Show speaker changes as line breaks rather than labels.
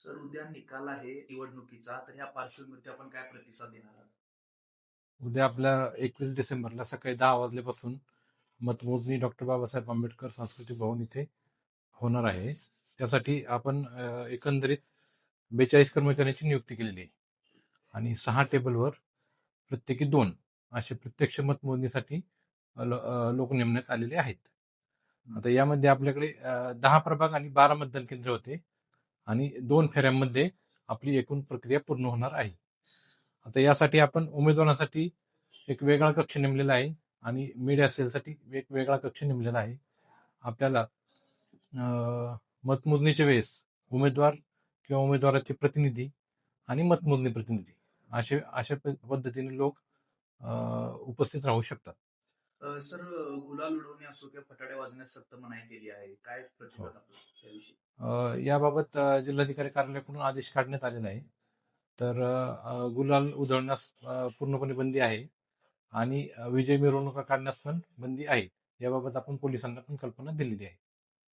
Sir उद्या निकाल आहे निवडणुकीचा, तर ह्या पार्श्वभूमीवरती आपण काय प्रतिसाद देणार आहात?
उद्या आपल्या 21 डिसेंबरला सकाळी 10 वाजल्यापासून मतमोजणी डॉक्टर बाबासाहेब आंबेडकर सांस्कृतिक भवन इथे होणार आहे. त्यासाठी आपण एकंदरीत 42 कर्मचाऱ्यांची नियुक्ती केलेली आहे आणि 6 टेबलवर प्रत्येकी 2 असे प्रत्यक्ष मतमोजणीसाठी लोक नेमण्यात आलेले आहेत. आता यामध्ये आपल्याकडे 10 प्रभाग आणि 12 मतदान केंद्र होते आणि 2 फेऱ्यांमध्ये आपली एकूण प्रक्रिया पूर्ण होणार आहे. आता यासाठी आपण उमेदवारांसाठी एक वेगळा कक्ष नेमलेला आहे आणि मीडिया सेलसाठी एक वेगळा कक्ष नेमलेला आहे. आपल्याला मतमोजणीच्या वेळेस उमेदवार किंवा उमेदवाराचे प्रतिनिधी आणि मतमोजणी प्रतिनिधी अशा पद्धतीने लोक उपस्थित राहू शकतात.
सर गुलाल उडवणे असो किंवा फटाके वाजवण्यास सक्त मनाई केली आहे. काय प्रतिसाद आपला त्याविषयी?
याबाबत जिल्हाधिकारी कार्यालयाकडून आदेश काढण्यात आलेला आहे. तर गुलाल उधळण्यास पूर्णपणे बंदी आहे आणि विजय मिरवणुका काढण्यास पण बंदी आहे. याबाबत आपण पोलिसांना पण कल्पना दिलेली आहे.